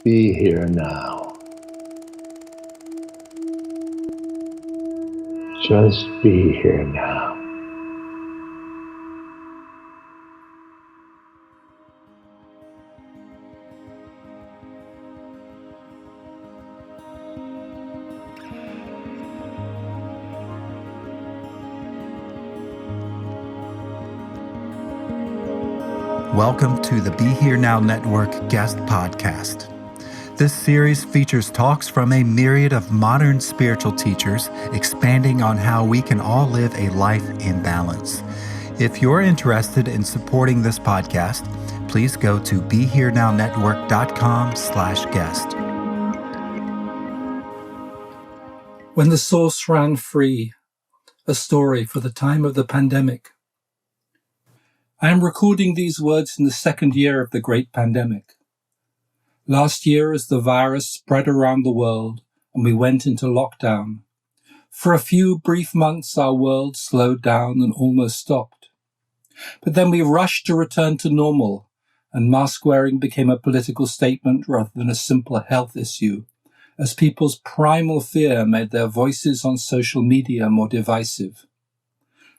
Be here now. Just be here now. Welcome to the Be Here Now Network Guest Podcast. This series features talks from a myriad of modern spiritual teachers expanding on how we can all live a life in balance. If you're interested in supporting this podcast, please go to BeHereNowNetwork.com/guest. When the source ran free, a story for the time of the pandemic. I am recording these words in the second year of the great pandemic. Last year, as the virus spread around the world and we went into lockdown, for a few brief months our world slowed down and almost stopped. But then we rushed to return to normal, and mask wearing became a political statement rather than a simple health issue, as people's primal fear made their voices on social media more divisive.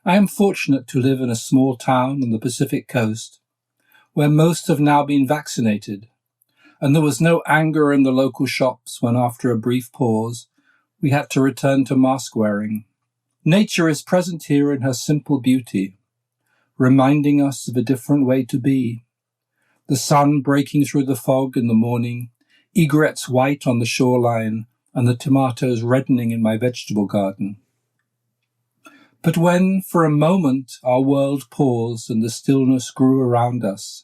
I am fortunate to live in a small town on the Pacific coast, where most have now been vaccinated, and there was no anger in the local shops when, after a brief pause, we had to return to mask wearing. Nature is present here in her simple beauty, reminding us of a different way to be. The sun breaking through the fog in the morning, egrets white on the shoreline, and the tomatoes reddening in my vegetable garden. But when, for a moment, our world paused and the stillness grew around us,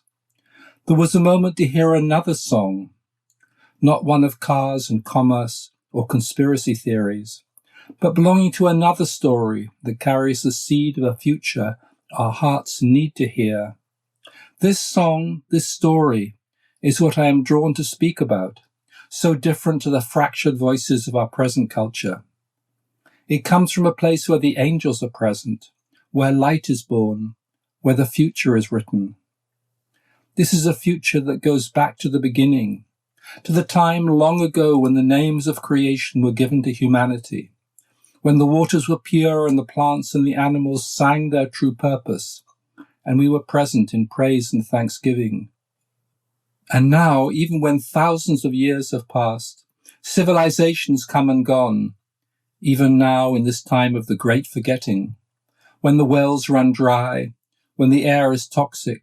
there was a moment to hear another song, not one of cars and commerce or conspiracy theories, but belonging to another story that carries the seed of a future our hearts need to hear. This song, this story, is what I am drawn to speak about, so different to the fractured voices of our present culture. It comes from a place where the angels are present, where light is born, where the future is written. This is a future that goes back to the beginning, to the time long ago when the names of creation were given to humanity, when the waters were pure and the plants and the animals sang their true purpose, and we were present in praise and thanksgiving. And now, even when thousands of years have passed, civilizations come and gone, even now in this time of the great forgetting, when the wells run dry, when the air is toxic,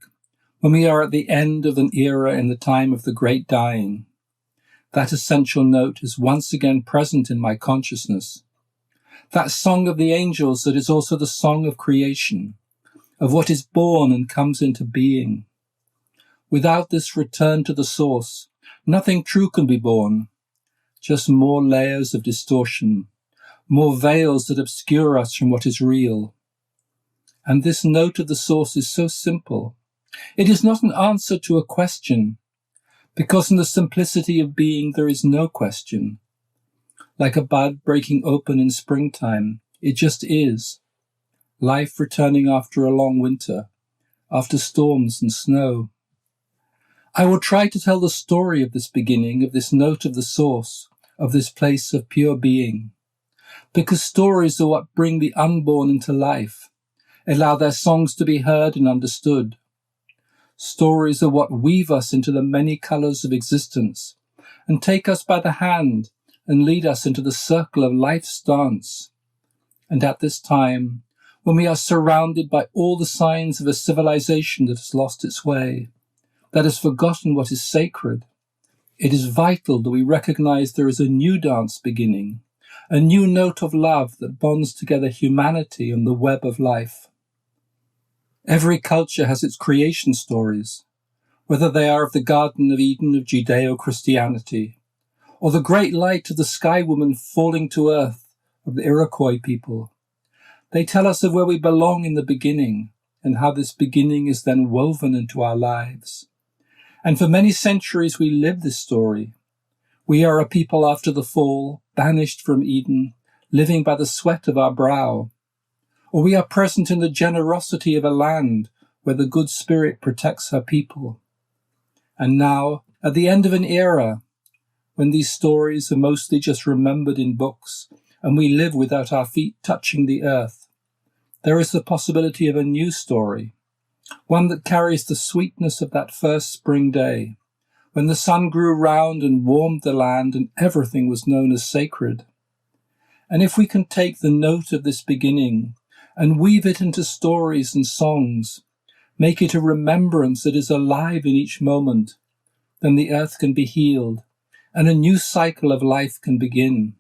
when we are at the end of an era in the time of the great dying, that essential note is once again present in my consciousness. That song of the angels that is also the song of creation, of what is born and comes into being. Without this return to the source, nothing true can be born, just more layers of distortion, more veils that obscure us from what is real. And this note of the source is so simple. It is not an answer to a question, because in the simplicity of being there is no question. Like a bud breaking open in springtime, it just is. Life returning after a long winter, after storms and snow. I will try to tell the story of this beginning, of this note of the source, of this place of pure being. Because stories are what bring the unborn into life, allow their songs to be heard and understood. Stories are what weave us into the many colors of existence and take us by the hand and lead us into the circle of life's dance. And at this time, when we are surrounded by all the signs of a civilization that has lost its way, that has forgotten what is sacred, it is vital that we recognize there is a new dance beginning, a new note of love that bonds together humanity and the web of life. Every culture has its creation stories, whether they are of the Garden of Eden of Judeo-Christianity, or the great light of the sky woman falling to earth of the Iroquois people. They tell us of where we belong in the beginning, and how this beginning is then woven into our lives. And for many centuries we live this story. We are a people after the fall, banished from Eden, living by the sweat of our brow. Or we are present in the generosity of a land where the good spirit protects her people. And now, at the end of an era, when these stories are mostly just remembered in books and we live without our feet touching the earth, there is the possibility of a new story, one that carries the sweetness of that first spring day, when the sun grew round and warmed the land and everything was known as sacred. And if we can take the note of this beginning and weave it into stories and songs, make it a remembrance that is alive in each moment, then the earth can be healed and a new cycle of life can begin.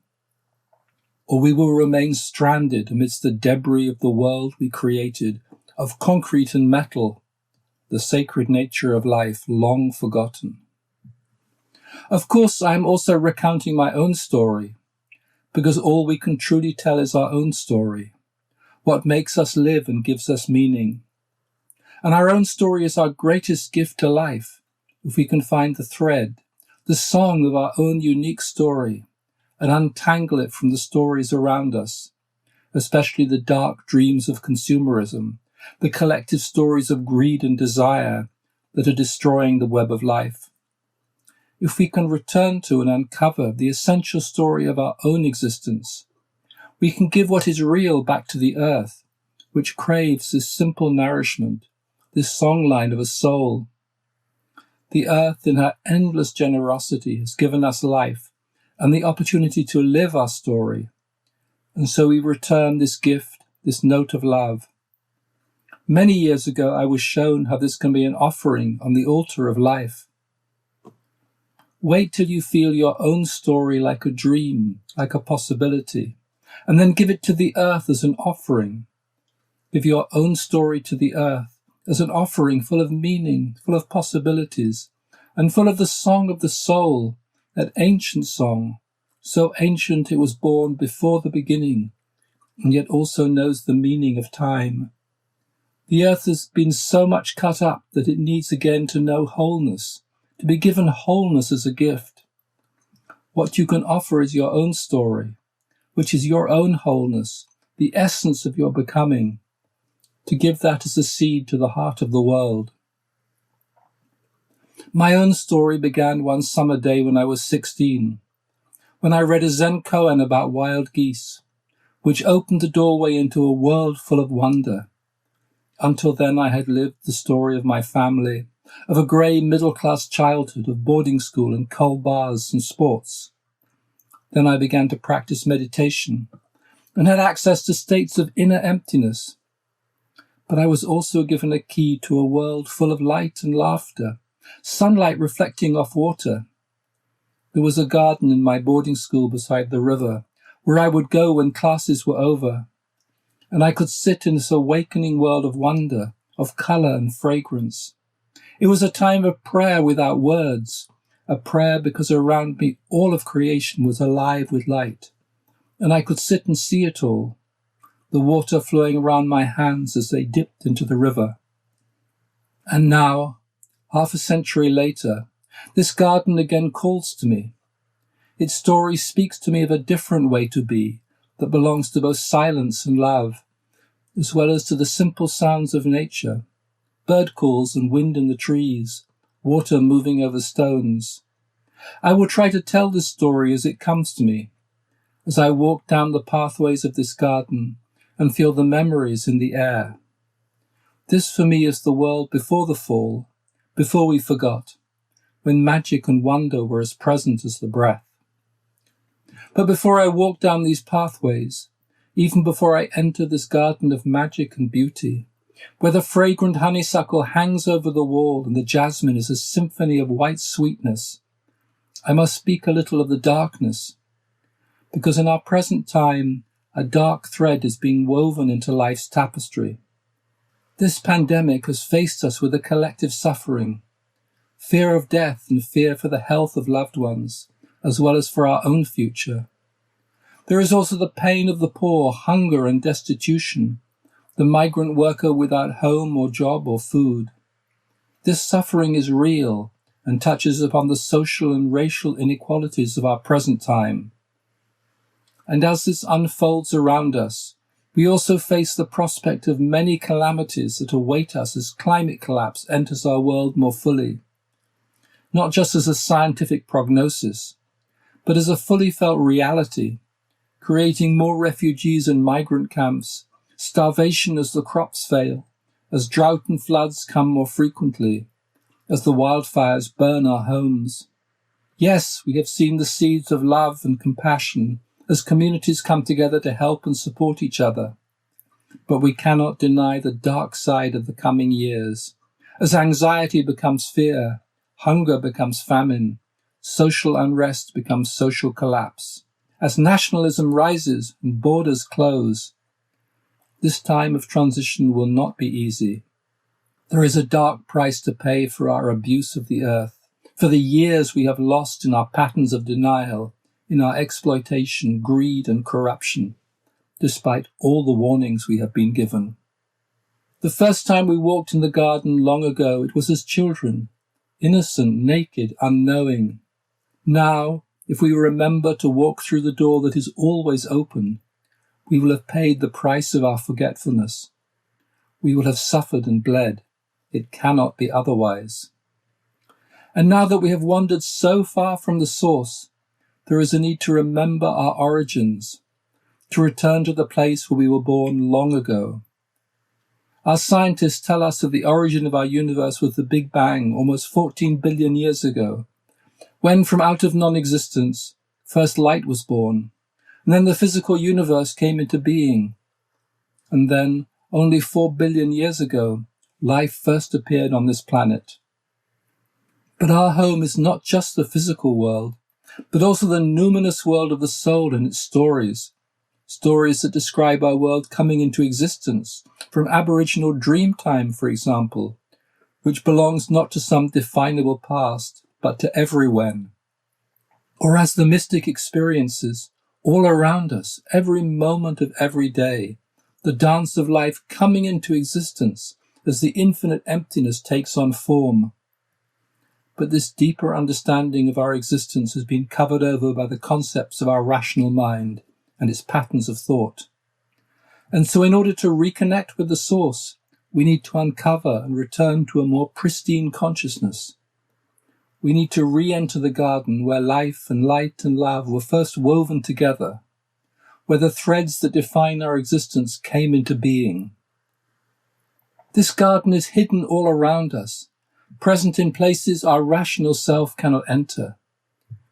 Or we will remain stranded amidst the debris of the world we created, of concrete and metal, the sacred nature of life long forgotten. Of course, I am also recounting my own story, because all we can truly tell is our own story, what makes us live and gives us meaning. And our own story is our greatest gift to life, if we can find the thread, the song of our own unique story, and untangle it from the stories around us, especially the dark dreams of consumerism, the collective stories of greed and desire that are destroying the web of life. If we can return to and uncover the essential story of our own existence, we can give what is real back to the earth, which craves this simple nourishment, this songline of a soul. The earth, in her endless generosity, has given us life and the opportunity to live our story. And so we return this gift, this note of love. Many years ago, I was shown how this can be an offering on the altar of life. Wait till you feel your own story like a dream, like a possibility, and then give it to the earth as an offering. Give your own story to the earth as an offering full of meaning, full of possibilities, and full of the song of the soul, that ancient song, so ancient it was born before the beginning, and yet also knows the meaning of time. The earth has been so much cut up that it needs again to know wholeness, to be given wholeness as a gift. What you can offer is your own story, which is your own wholeness, the essence of your becoming, to give that as a seed to the heart of the world. My own story began one summer day when I was 16, when I read a Zen koan about wild geese, which opened the doorway into a world full of wonder. Until then I had lived the story of my family, of a grey middle-class childhood, of boarding school and cold bars and sports. Then I began to practice meditation and had access to states of inner emptiness. But I was also given a key to a world full of light and laughter, sunlight reflecting off water. There was a garden in my boarding school beside the river, where I would go when classes were over, and I could sit in this awakening world of wonder, of colour and fragrance. It was a time of prayer without words, a prayer because around me all of creation was alive with light, and I could sit and see it all, the water flowing around my hands as they dipped into the river. And now, half a century later, this garden again calls to me. Its story speaks to me of a different way to be, that belongs to both silence and love, as well as to the simple sounds of nature, bird calls and wind in the trees, water moving over stones. I will try to tell this story as it comes to me, as I walk down the pathways of this garden and feel the memories in the air. This for me is the world before the fall, before we forgot, when magic and wonder were as present as the breath. But before I walk down these pathways, even before I enter this garden of magic and beauty, where the fragrant honeysuckle hangs over the wall and the jasmine is a symphony of white sweetness, I must speak a little of the darkness, because in our present time, a dark thread is being woven into life's tapestry. This pandemic has faced us with a collective suffering, fear of death and fear for the health of loved ones, as well as for our own future. There is also the pain of the poor, hunger and destitution, the migrant worker without home or job or food. This suffering is real and touches upon the social and racial inequalities of our present time. And as this unfolds around us, we also face the prospect of many calamities that await us as climate collapse enters our world more fully. Not just as a scientific prognosis, but as a fully felt reality, creating more refugees and migrant camps, starvation as the crops fail, as drought and floods come more frequently, as the wildfires burn our homes. Yes, we have seen the seeds of love and compassion as communities come together to help and support each other. But we cannot deny the dark side of the coming years, as anxiety becomes fear, hunger becomes famine, social unrest becomes social collapse, as nationalism rises and borders close. This time of transition will not be easy. There is a dark price to pay for our abuse of the earth, for the years we have lost in our patterns of denial, in our exploitation, greed and corruption, despite all the warnings we have been given. The first time we walked in the garden long ago, it was as children, innocent, naked, unknowing. Now, if we remember to walk through the door that is always open, we will have paid the price of our forgetfulness. We will have suffered and bled. It cannot be otherwise. And now that we have wandered so far from the source, there is a need to remember our origins, to return to the place where we were born long ago. Our scientists tell us that the origin of our universe was the Big Bang almost 14 billion years ago, when from out of non-existence, first light was born, and then the physical universe came into being. And then, only 4 billion years ago, life first appeared on this planet. But our home is not just the physical world, but also the numinous world of the soul and its stories that describe our world coming into existence, from Aboriginal dream time, for example, which belongs not to some definable past, but to every when. Or as the mystic experiences, all around us, every moment of every day, the dance of life coming into existence as the infinite emptiness takes on form. But this deeper understanding of our existence has been covered over by the concepts of our rational mind and its patterns of thought. And so in order to reconnect with the source, we need to uncover and return to a more pristine consciousness. We need to re-enter the garden where life and light and love were first woven together, where the threads that define our existence came into being. This garden is hidden all around us, present in places our rational self cannot enter.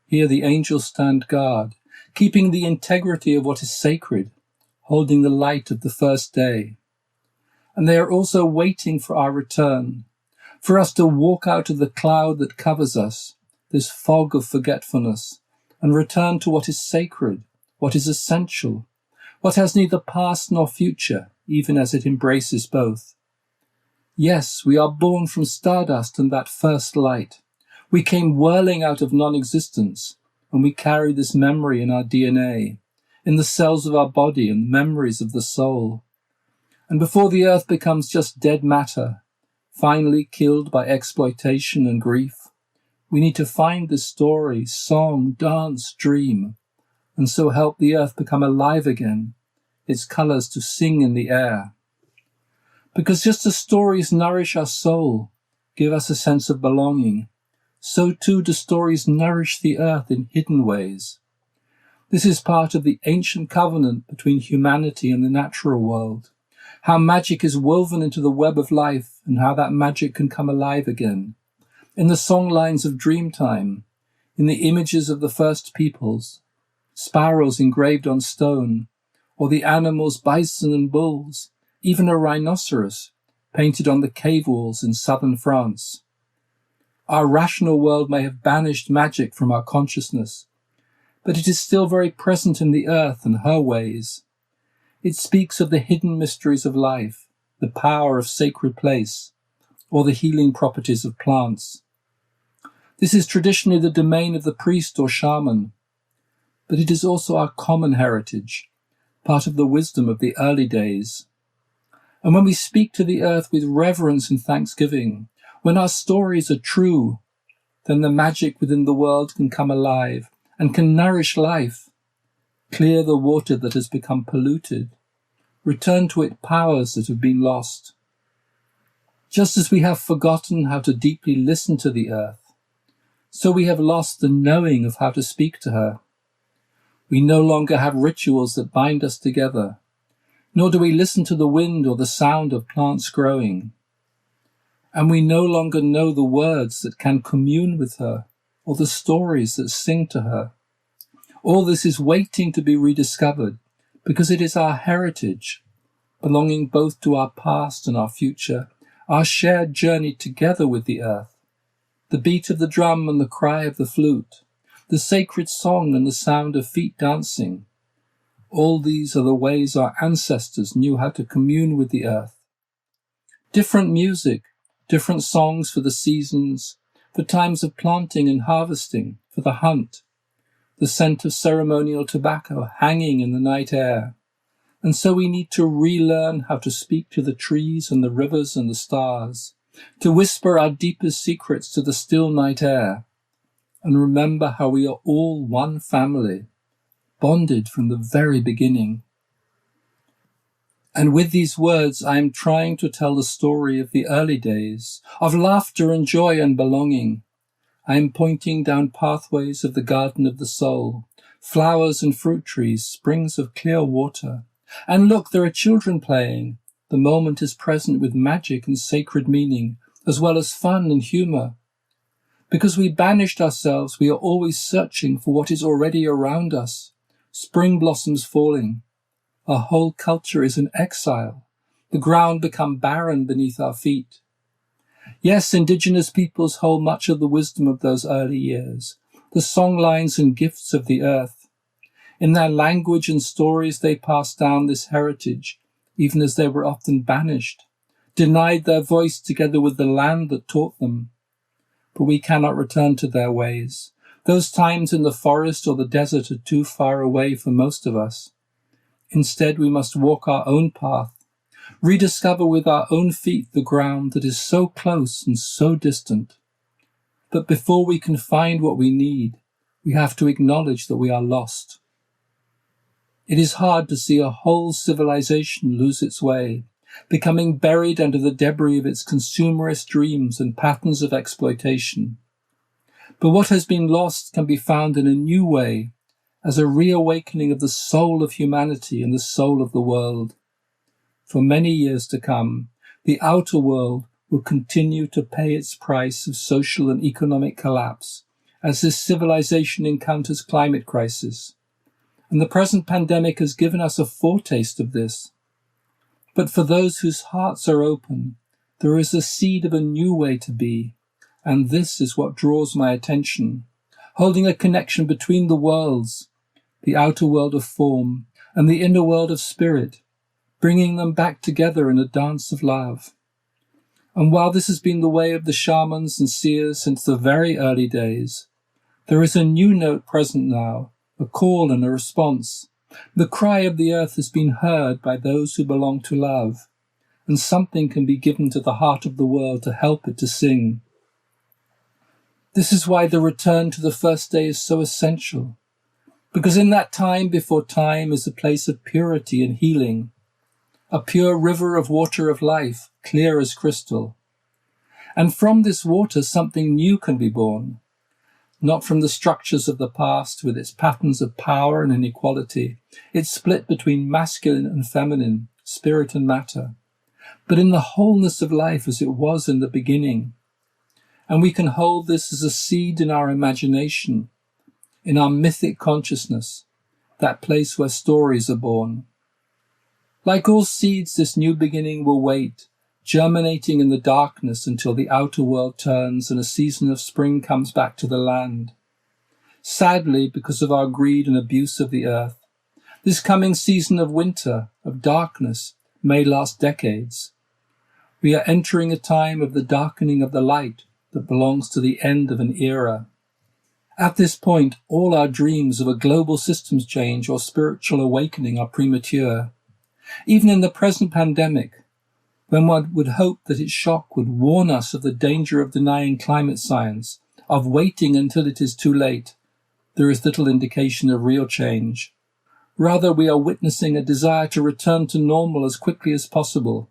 Here the angels stand guard, keeping the integrity of what is sacred, holding the light of the first day. And they are also waiting for our return, for us to walk out of the cloud that covers us, this fog of forgetfulness, and return to what is sacred, what is essential, what has neither past nor future, even as it embraces both. Yes, we are born from stardust and that first light. We came whirling out of non-existence, and we carry this memory in our DNA, in the cells of our body and memories of the soul. And before the earth becomes just dead matter, finally killed by exploitation and grief, we need to find this story, song, dance, dream, and so help the earth become alive again, its colours to sing in the air. Because just as stories nourish our soul, give us a sense of belonging, so too do stories nourish the earth in hidden ways. This is part of the ancient covenant between humanity and the natural world, how magic is woven into the web of life and how that magic can come alive again. In the songlines of Dreamtime, in the images of the first peoples, sparrows engraved on stone, or the animals bison and bulls, even a rhinoceros painted on the cave walls in southern France. Our rational world may have banished magic from our consciousness, but it is still very present in the earth and her ways. It speaks of the hidden mysteries of life, the power of sacred place, or the healing properties of plants. This is traditionally the domain of the priest or shaman, but it is also our common heritage, part of the wisdom of the early days. And when we speak to the earth with reverence and thanksgiving, when our stories are true, then the magic within the world can come alive and can nourish life, clear the water that has become polluted, return to it powers that have been lost. Just as we have forgotten how to deeply listen to the earth, so we have lost the knowing of how to speak to her. We no longer have rituals that bind us together, nor do we listen to the wind or the sound of plants growing. And we no longer know the words that can commune with her or the stories that sing to her. All this is waiting to be rediscovered because it is our heritage, belonging both to our past and our future, our shared journey together with the earth, the beat of the drum and the cry of the flute, the sacred song and the sound of feet dancing. All these are the ways our ancestors knew how to commune with the earth. Different music, different songs for the seasons, for times of planting and harvesting, for the hunt, the scent of ceremonial tobacco hanging in the night air. And so we need to relearn how to speak to the trees and the rivers and the stars, to whisper our deepest secrets to the still night air, and remember how we are all one family, bonded from the very beginning. And with these words, I am trying to tell the story of the early days, of laughter and joy and belonging. I am pointing down pathways of the garden of the soul, flowers and fruit trees, springs of clear water. And look, there are children playing. The moment is present with magic and sacred meaning, as well as fun and humour. Because we banished ourselves, we are always searching for what is already around us. Spring blossoms falling. Our whole culture is in exile. The ground become barren beneath our feet. Yes, indigenous peoples hold much of the wisdom of those early years, the songlines and gifts of the earth. In their language and stories they passed down this heritage, even as they were often banished, denied their voice together with the land that taught them. But we cannot return to their ways. Those times in the forest or the desert are too far away for most of us. Instead, we must walk our own path, rediscover with our own feet the ground that is so close and so distant. But before we can find what we need, we have to acknowledge that we are lost. It is hard to see a whole civilization lose its way, becoming buried under the debris of its consumerist dreams and patterns of exploitation. But what has been lost can be found in a new way, as a reawakening of the soul of humanity and the soul of the world. For many years to come, the outer world will continue to pay its price of social and economic collapse as this civilization encounters climate crisis. And the present pandemic has given us a foretaste of this. But for those whose hearts are open, there is a seed of a new way to be, and this is what draws my attention, holding a connection between the worlds, the outer world of form and the inner world of spirit, bringing them back together in a dance of love. And while this has been the way of the shamans and seers since the very early days, there is a new note present now, a call and a response. The cry of the earth has been heard by those who belong to love, and something can be given to the heart of the world to help it to sing. This is why the return to the first day is so essential, because in that time before time is a place of purity and healing, a pure river of water of life, clear as crystal. And from this water something new can be born, not from the structures of the past with its patterns of power and inequality, its split between masculine and feminine, spirit and matter, but in the wholeness of life as it was in the beginning. And we can hold this as a seed in our imagination, in our mythic consciousness, that place where stories are born. Like all seeds, this new beginning will wait, germinating in the darkness until the outer world turns and a season of spring comes back to the land. Sadly, because of our greed and abuse of the earth, this coming season of winter, of darkness, may last decades. We are entering a time of the darkening of the light that belongs to the end of an era. At this point, all our dreams of a global systems change or spiritual awakening are premature. Even in the present pandemic, when one would hope that its shock would warn us of the danger of denying climate science, of waiting until it is too late, there is little indication of real change. Rather, we are witnessing a desire to return to normal as quickly as possible,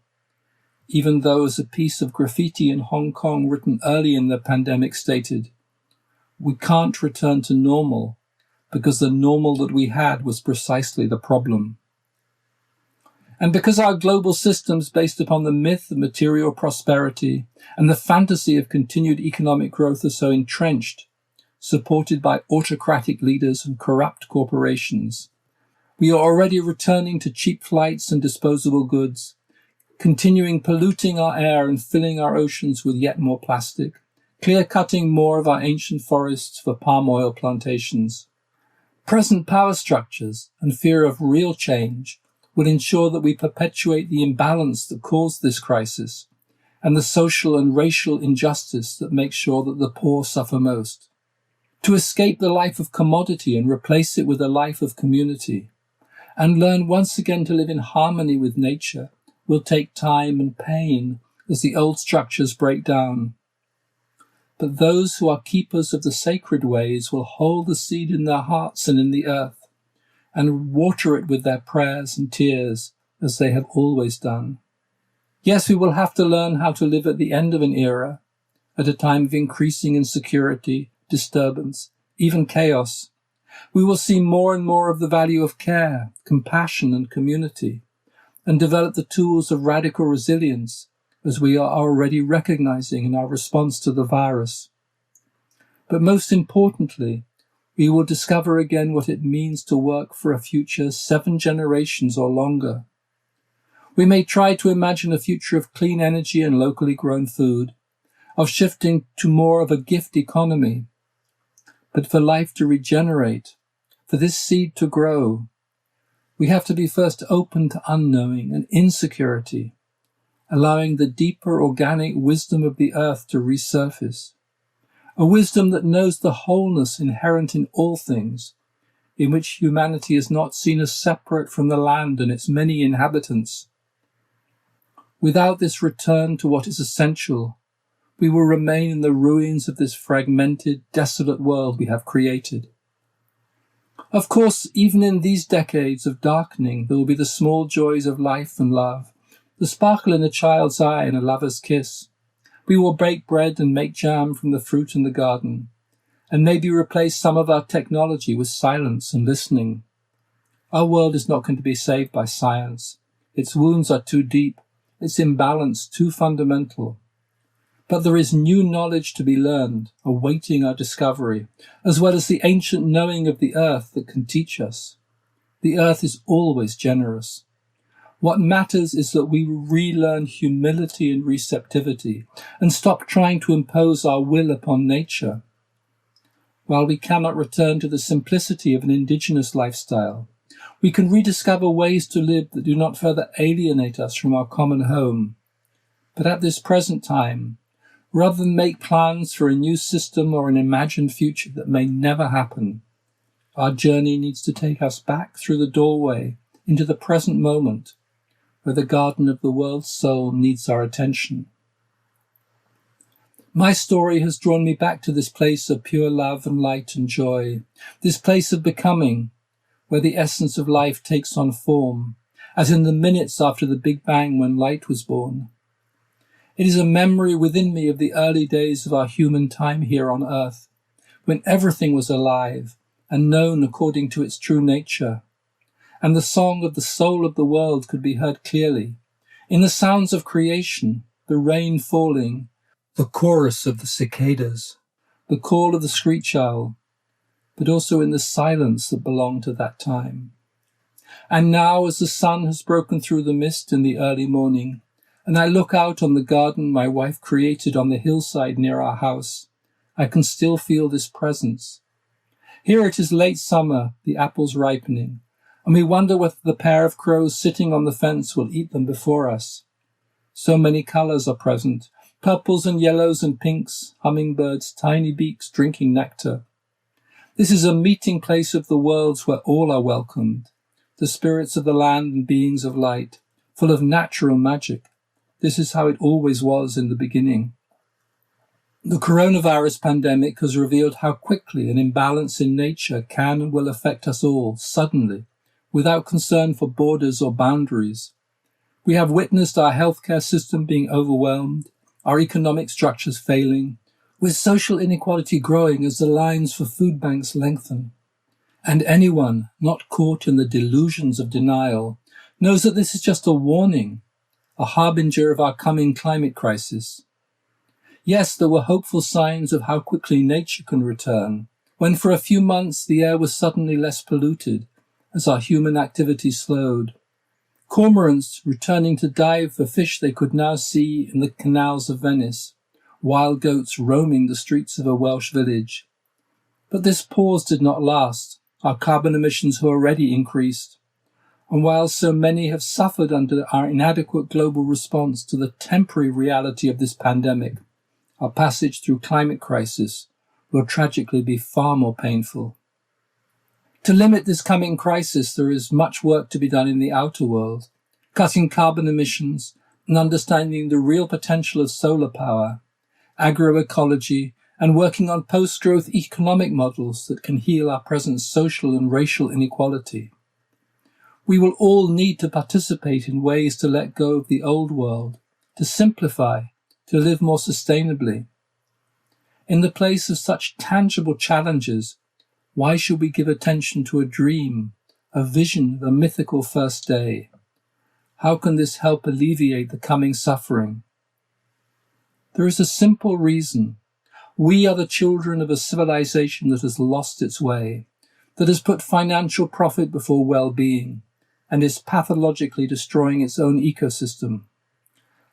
even though, as a piece of graffiti in Hong Kong written early in the pandemic stated, "We can't return to normal because the normal that we had was precisely the problem. And because our global systems based upon the myth of material prosperity and the fantasy of continued economic growth are so entrenched, supported by autocratic leaders and corrupt corporations, we are already returning to cheap flights and disposable goods, continuing polluting our air and filling our oceans with yet more plastic, clear-cutting more of our ancient forests for palm oil plantations. Present power structures and fear of real change will ensure that we perpetuate the imbalance that caused this crisis and the social and racial injustice that makes sure that the poor suffer most. To escape the life of commodity and replace it with a life of community, and learn once again to live in harmony with nature, will take time and pain as the old structures break down. But those who are keepers of the sacred ways will hold the seed in their hearts and in the earth, and water it with their prayers and tears, as they have always done. Yes, we will have to learn how to live at the end of an era, at a time of increasing insecurity, disturbance, even chaos. We will see more and more of the value of care, compassion, and community, and develop the tools of radical resilience, as we are already recognizing in our response to the virus. But most importantly, we will discover again what it means to work for a future 7 generations or longer. We may try to imagine a future of clean energy and locally grown food, of shifting to more of a gift economy. But for life to regenerate, for this seed to grow, we have to be first open to unknowing and insecurity, allowing the deeper organic wisdom of the earth to resurface, a wisdom that knows the wholeness inherent in all things, in which humanity is not seen as separate from the land and its many inhabitants. Without this return to what is essential, we will remain in the ruins of this fragmented, desolate world we have created. Of course, even in these decades of darkening, there will be the small joys of life and love, the sparkle in a child's eye and a lover's kiss. We will bake bread and make jam from the fruit in the garden, and maybe replace some of our technology with silence and listening. Our world is not going to be saved by science. Its wounds are too deep, its imbalance too fundamental. But there is new knowledge to be learned, awaiting our discovery, as well as the ancient knowing of the earth that can teach us. The earth is always generous. What matters is that we relearn humility and receptivity, and stop trying to impose our will upon nature. While we cannot return to the simplicity of an indigenous lifestyle, we can rediscover ways to live that do not further alienate us from our common home. But at this present time, rather than make plans for a new system or an imagined future that may never happen, our journey needs to take us back through the doorway into the present moment, where the garden of the world's soul needs our attention. My story has drawn me back to this place of pure love and light and joy, this place of becoming, where the essence of life takes on form, as in the minutes after the Big Bang when light was born. It is a memory within me of the early days of our human time here on earth, when everything was alive and known according to its true nature, and the song of the soul of the world could be heard clearly, in the sounds of creation, the rain falling, the chorus of the cicadas, the call of the screech owl, but also in the silence that belonged to that time. And now, as the sun has broken through the mist in the early morning, and I look out on the garden my wife created on the hillside near our house, I can still feel this presence. Here it is late summer, the apples ripening, and we wonder whether the pair of crows sitting on the fence will eat them before us. So many colours are present, purples and yellows and pinks, hummingbirds, tiny beaks drinking nectar. This is a meeting place of the worlds where all are welcomed, the spirits of the land and beings of light, full of natural magic. This is how it always was in the beginning. The coronavirus pandemic has revealed how quickly an imbalance in nature can and will affect us all, suddenly, without concern for borders or boundaries. We have witnessed our healthcare system being overwhelmed, our economic structures failing, with social inequality growing as the lines for food banks lengthen. And anyone not caught in the delusions of denial knows that this is just a warning, a harbinger of our coming climate crisis. Yes, there were hopeful signs of how quickly nature can return, when for a few months the air was suddenly less polluted as our human activity slowed. Cormorants returning to dive for fish they could now see in the canals of Venice, wild goats roaming the streets of a Welsh village. But this pause did not last. Our carbon emissions have already increased. And while so many have suffered under our inadequate global response to the temporary reality of this pandemic, our passage through climate crisis will tragically be far more painful. To limit this coming crisis, there is much work to be done in the outer world, cutting carbon emissions and understanding the real potential of solar power, agroecology, and working on post-growth economic models that can heal our present social and racial inequality. We will all need to participate in ways to let go of the old world, to simplify, to live more sustainably. In the place of such tangible challenges, why should we give attention to a dream, a vision of a mythical first day? How can this help alleviate the coming suffering? There is a simple reason. We are the children of a civilization that has lost its way, that has put financial profit before well-being, and is pathologically destroying its own ecosystem.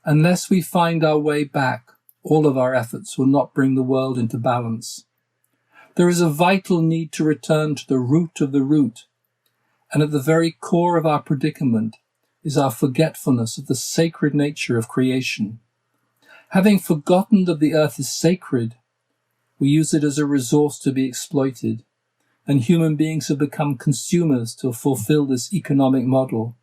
Unless we find our way back, all of our efforts will not bring the world into balance. There is a vital need to return to the root of the root, and at the very core of our predicament is our forgetfulness of the sacred nature of creation. Having forgotten that the earth is sacred, we use it as a resource to be exploited, and human beings have become consumers to fulfill this economic model.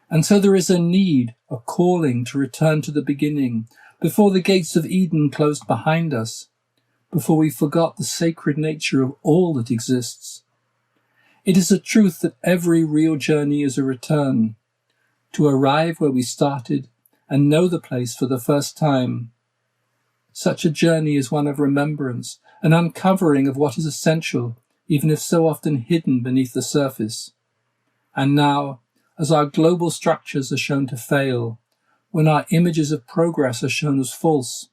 And so there is a need, a calling to return to the beginning, before the gates of Eden closed behind us, before we forgot the sacred nature of all that exists. It is a truth that every real journey is a return, to arrive where we started and know the place for the first time. Such a journey is one of remembrance, an uncovering of what is essential, even if so often hidden beneath the surface. And now, as our global structures are shown to fail, when our images of progress are shown as false,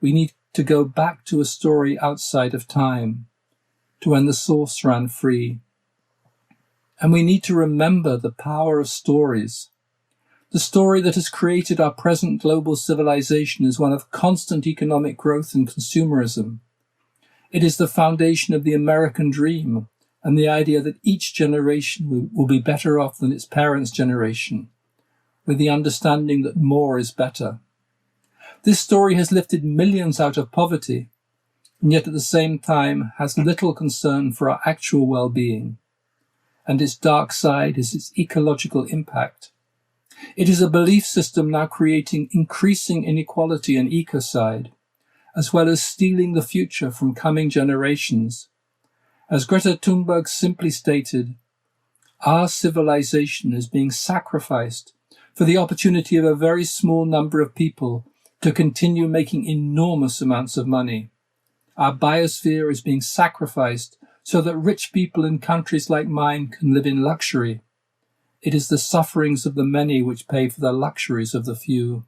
we need to go back to a story outside of time, to when the source ran free. And we need to remember the power of stories. The story that has created our present global civilization is one of constant economic growth and consumerism. It is the foundation of the American dream and the idea that each generation will be better off than its parents' generation, with the understanding that more is better. This story has lifted millions out of poverty, and yet at the same time has little concern for our actual well-being. And its dark side is its ecological impact. It is a belief system now creating increasing inequality and ecocide, as well as stealing the future from coming generations. As Greta Thunberg simply stated, our civilization is being sacrificed for the opportunity of a very small number of people to continue making enormous amounts of money. Our biosphere is being sacrificed so that rich people in countries like mine can live in luxury. It is the sufferings of the many which pay for the luxuries of the few.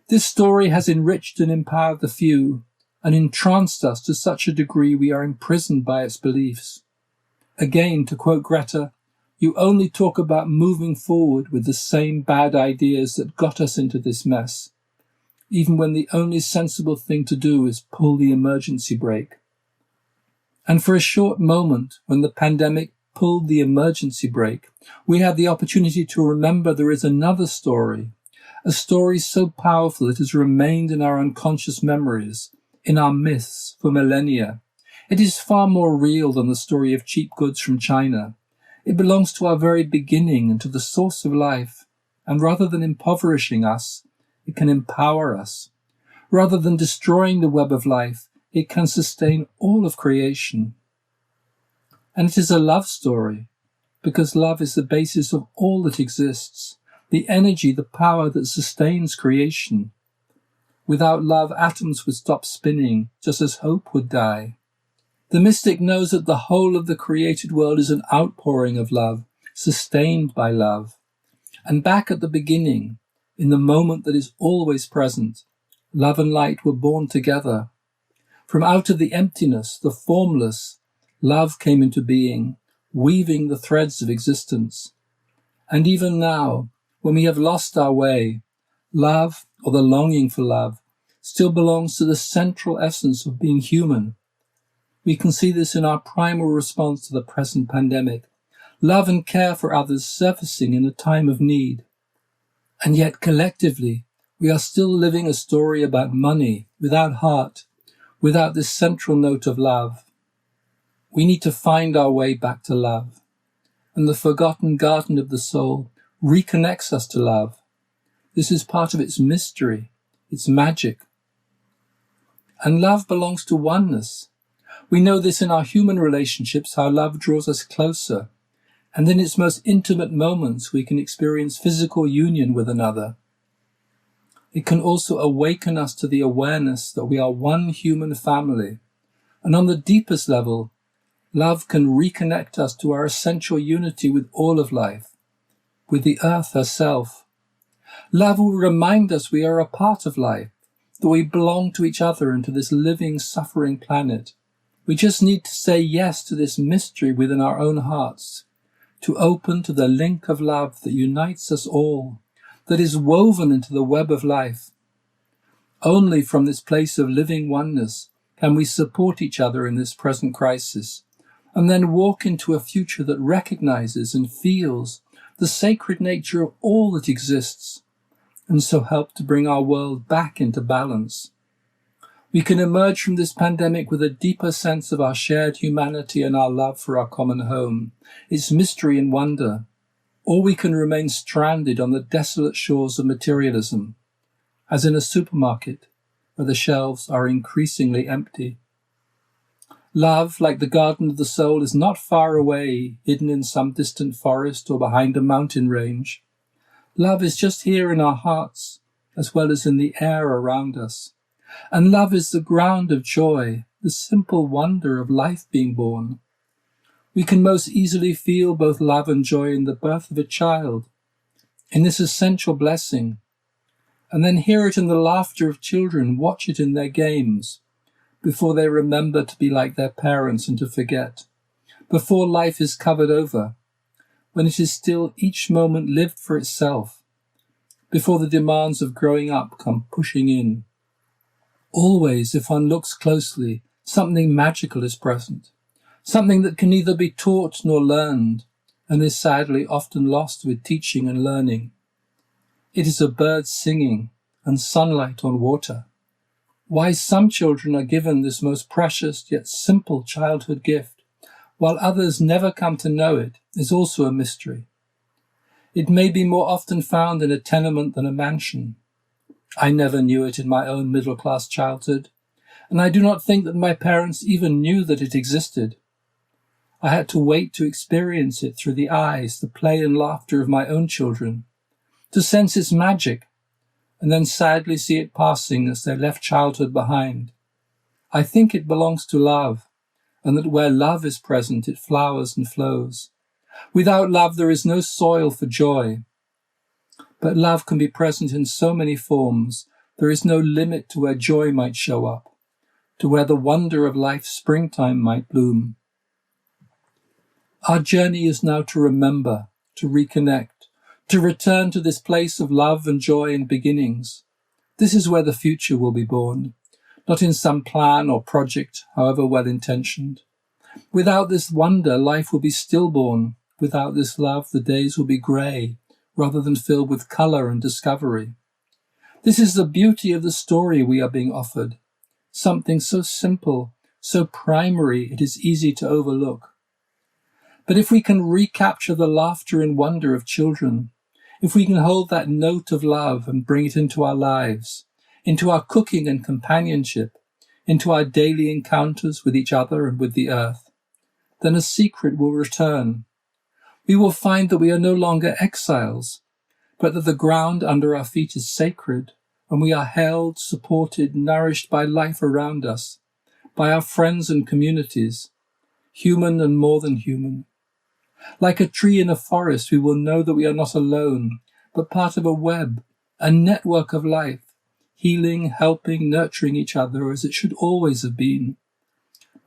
This story has enriched and empowered the few and entranced us to such a degree we are imprisoned by its beliefs. Again, to quote Greta, you only talk about moving forward with the same bad ideas that got us into this mess, even when the only sensible thing to do is pull the emergency brake. And for a short moment, when the pandemic pulled the emergency brake, we had the opportunity to remember there is another story, a story so powerful it has remained in our unconscious memories, in our myths for millennia. It is far more real than the story of cheap goods from China. It belongs to our very beginning and to the source of life, and rather than impoverishing us, it can empower us. Rather than destroying the web of life, it can sustain all of creation. And it is a love story, because love is the basis of all that exists, the energy, the power that sustains creation. Without love, atoms would stop spinning, just as hope would die. The mystic knows that the whole of the created world is an outpouring of love, sustained by love. And back at the beginning, in the moment that is always present, love and light were born together. From out of the emptiness, the formless, love came into being, weaving the threads of existence. And even now, when we have lost our way, love, or the longing for love, still belongs to the central essence of being human. We can see this in our primal response to the present pandemic, love and care for others surfacing in a time of need. And yet collectively, we are still living a story about money, without heart, without this central note of love. We need to find our way back to love. And the forgotten garden of the soul reconnects us to love. This is part of its mystery, its magic. And love belongs to oneness. We know this in our human relationships, how love draws us closer. And in its most intimate moments, we can experience physical union with another. It can also awaken us to the awareness that we are one human family. And on the deepest level, love can reconnect us to our essential unity with all of life, with the earth herself. Love will remind us we are a part of life, that we belong to each other and to this living, suffering planet. We just need to say yes to this mystery within our own hearts, to open to the link of love that unites us all, that is woven into the web of life. Only from this place of living oneness can we support each other in this present crisis, and then walk into a future that recognizes and feels the sacred nature of all that exists, and so help to bring our world back into balance. We can emerge from this pandemic with a deeper sense of our shared humanity and our love for our common home, its mystery and wonder, or we can remain stranded on the desolate shores of materialism, as in a supermarket where the shelves are increasingly empty. Love, like the garden of the soul, is not far away, hidden in some distant forest or behind a mountain range. Love is just here in our hearts, as well as in the air around us. And love is the ground of joy, the simple wonder of life being born. We can most easily feel both love and joy in the birth of a child, in this essential blessing, and then hear it in the laughter of children, watch it in their games, before they remember to be like their parents and to forget, before life is covered over, when it is still each moment lived for itself, before the demands of growing up come pushing in. Always, if one looks closely, something magical is present, something that can neither be taught nor learned, and is sadly often lost with teaching and learning. It is a bird singing and sunlight on water. Why some children are given this most precious yet simple childhood gift, while others never come to know it, is also a mystery. It may be more often found in a tenement than a mansion. I never knew it in my own middle-class childhood, and I do not think that my parents even knew that it existed. I had to wait to experience it through the eyes, the play and laughter of my own children, to sense its magic, and then sadly see it passing as they left childhood behind. I think it belongs to love, and that where love is present, it flowers and flows. Without love, there is no soil for joy. But love can be present in so many forms, there is no limit to where joy might show up, to where the wonder of life's springtime might bloom. Our journey is now to remember, to reconnect, to return to this place of love and joy and beginnings. This is where the future will be born, not in some plan or project, however well-intentioned. Without this wonder, life will be stillborn. Without this love, the days will be grey, rather than filled with colour and discovery. This is the beauty of the story we are being offered, something so simple, so primary, it is easy to overlook. But if we can recapture the laughter and wonder of children, if we can hold that note of love and bring it into our lives, into our cooking and companionship, into our daily encounters with each other and with the earth, then a secret will return. We will find that we are no longer exiles, but that the ground under our feet is sacred, and we are held, supported, nourished by life around us, by our friends and communities, human and more than human. Like a tree in a forest, we will know that we are not alone, but part of a web, a network of life, healing, helping, nurturing each other as it should always have been,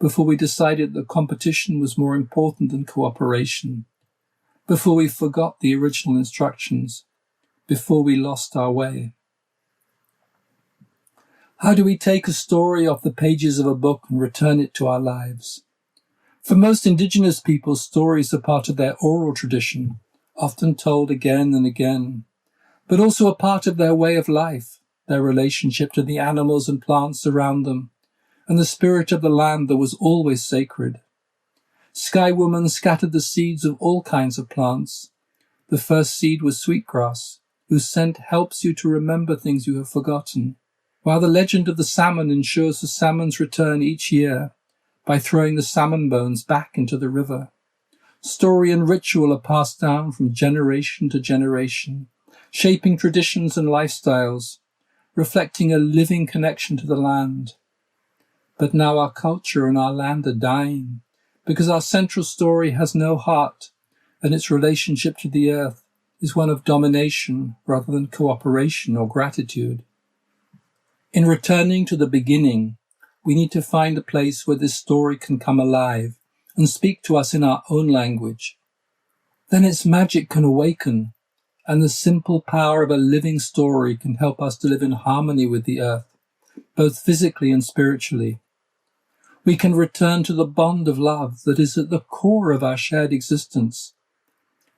before we decided that competition was more important than cooperation, before we forgot the original instructions, before we lost our way. How do we take a story off the pages of a book and return it to our lives? For most indigenous people, stories are part of their oral tradition, often told again and again, but also a part of their way of life, their relationship to the animals and plants around them, and the spirit of the land that was always sacred. Sky Woman scattered the seeds of all kinds of plants. The first seed was sweetgrass, whose scent helps you to remember things you have forgotten, while the legend of the salmon ensures the salmon's return each year by throwing the salmon bones back into the river. Story and ritual are passed down from generation to generation, shaping traditions and lifestyles, reflecting a living connection to the land. But now our culture and our land are dying because our central story has no heart, and its relationship to the earth is one of domination rather than cooperation or gratitude. In returning to the beginning, we need to find a place where this story can come alive and speak to us in our own language. Then its magic can awaken, and the simple power of a living story can help us to live in harmony with the earth, both physically and spiritually. We can return to the bond of love that is at the core of our shared existence.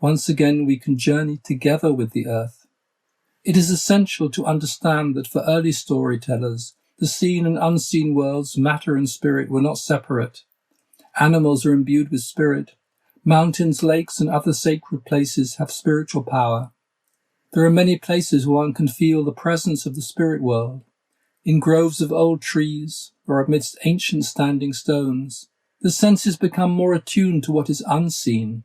Once again, we can journey together with the earth. It is essential to understand that for early storytellers, the seen and unseen worlds, matter and spirit, were not separate. Animals are imbued with spirit. Mountains, lakes, and other sacred places have spiritual power. There are many places where one can feel the presence of the spirit world, in groves of old trees or amidst ancient standing stones. The senses become more attuned to what is unseen,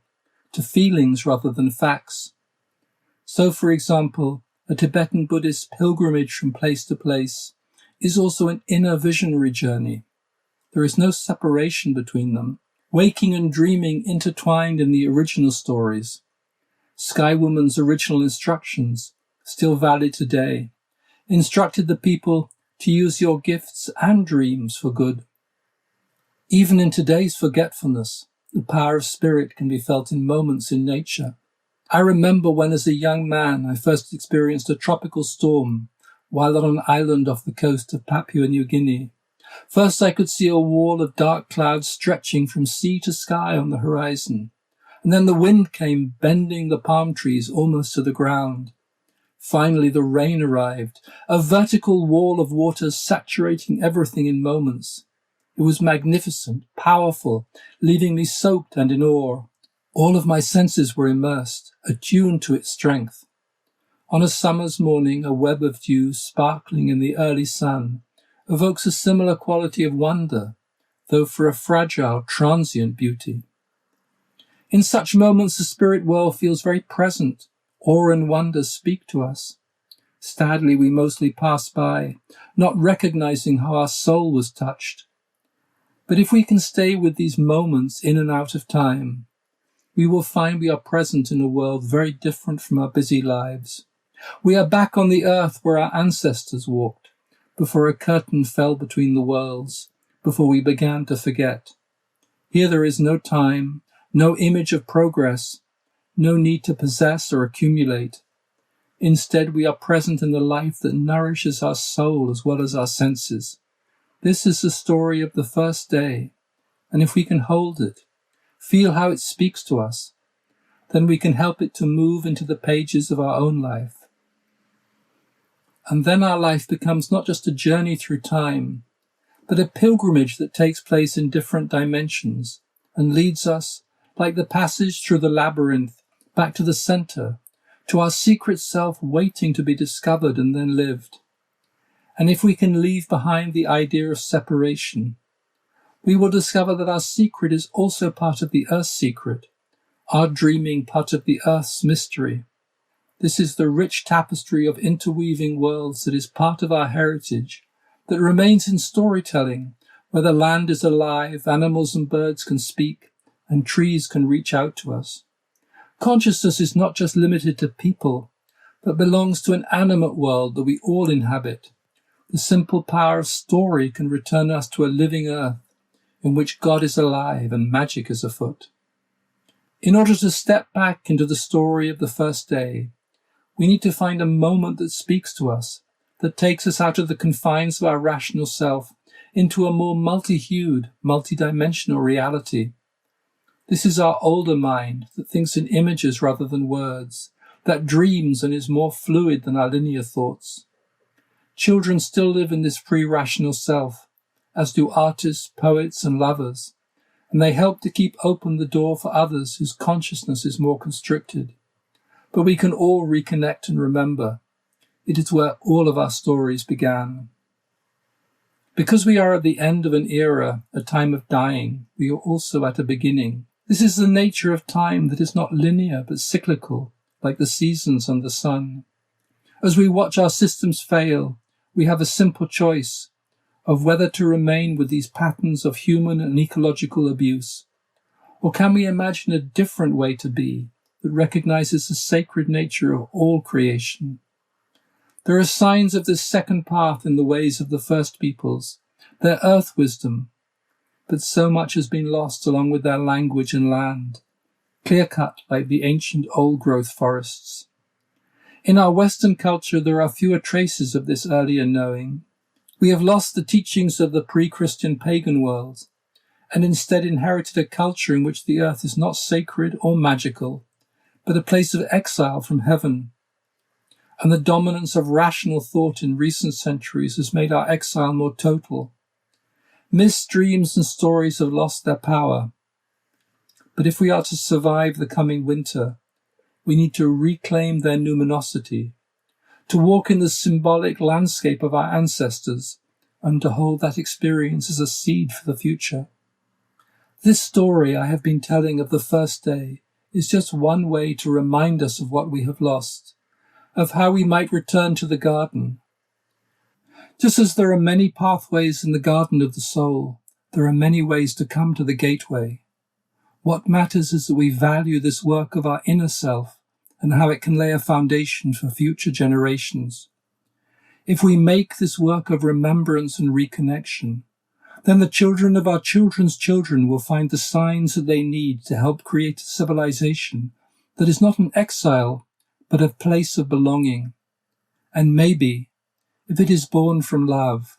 to feelings rather than facts. So, for example, a Tibetan Buddhist pilgrimage from place to place is also an inner visionary journey. There is no separation between them. Waking and dreaming intertwined in the original stories. Sky Woman's original instructions, still valid today, instructed the people to use your gifts and dreams for good. Even in today's forgetfulness, the power of spirit can be felt in moments in nature. I remember when as a young man I first experienced a tropical storm while on an island off the coast of Papua New Guinea. First I could see a wall of dark clouds stretching from sea to sky on the horizon, and then the wind came, bending the palm trees almost to the ground. Finally the rain arrived, a vertical wall of water saturating everything in moments. It was magnificent, powerful, leaving me soaked and in awe. All of my senses were immersed, attuned to its strength. On a summer's morning, a web of dew sparkling in the early sun evokes a similar quality of wonder, though for a fragile, transient beauty. In such moments, the spirit world feels very present. Awe and wonder speak to us. Sadly, we mostly pass by, not recognizing how our soul was touched. But if we can stay with these moments in and out of time, we will find we are present in a world very different from our busy lives. We are back on the earth where our ancestors walked, before a curtain fell between the worlds, before we began to forget. Here there is no time, no image of progress, no need to possess or accumulate. Instead, we are present in the life that nourishes our soul as well as our senses. This is the story of the first day, and if we can hold it, feel how it speaks to us, then we can help it to move into the pages of our own life. And then our life becomes not just a journey through time, but a pilgrimage that takes place in different dimensions and leads us, like the passage through the labyrinth, back to the center, to our secret self waiting to be discovered and then lived. And if we can leave behind the idea of separation, we will discover that our secret is also part of the earth's secret, our dreaming part of the earth's mystery. This is the rich tapestry of interweaving worlds that is part of our heritage, that remains in storytelling, where the land is alive, animals and birds can speak, and trees can reach out to us. Consciousness is not just limited to people, but belongs to an animate world that we all inhabit. The simple power of story can return us to a living earth in which God is alive and magic is afoot. In order to step back into the story of the first day, we need to find a moment that speaks to us, that takes us out of the confines of our rational self into a more multi-hued, multi-dimensional reality. This is our older mind that thinks in images rather than words, that dreams and is more fluid than our linear thoughts. Children still live in this pre-rational self, as do artists, poets, and lovers, and they help to keep open the door for others whose consciousness is more constricted. But we can all reconnect and remember. It is where all of our stories began. Because we are at the end of an era, a time of dying, we are also at a beginning. This is the nature of time that is not linear but cyclical, like the seasons and the sun. As we watch our systems fail, we have a simple choice of whether to remain with these patterns of human and ecological abuse, or can we imagine a different way to be that recognizes the sacred nature of all creation. There are signs of this second path in the ways of the first peoples, their earth wisdom, but so much has been lost along with their language and land, clear-cut like the ancient old-growth forests. In our Western culture, there are fewer traces of this earlier knowing. We have lost the teachings of the pre-Christian pagan world, and instead inherited a culture in which the earth is not sacred or magical, but a place of exile from heaven. And the dominance of rational thought in recent centuries has made our exile more total. Myths, dreams, and stories have lost their power. But if we are to survive the coming winter, we need to reclaim their numinosity, to walk in the symbolic landscape of our ancestors, and to hold that experience as a seed for the future. This story I have been telling of the first day is just one way to remind us of what we have lost, of how we might return to the garden. Just as there are many pathways in the garden of the soul, there are many ways to come to the gateway. What matters is that we value this work of our inner self and how it can lay a foundation for future generations. If we make this work of remembrance and reconnection, then the children of our children's children will find the signs that they need to help create a civilization that is not an exile, but a place of belonging. And maybe, if it is born from love,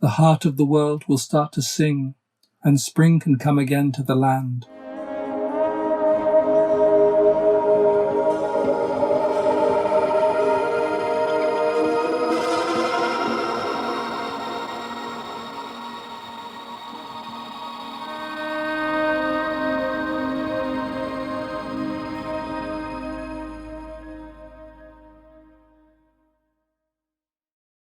the heart of the world will start to sing, and spring can come again to the land.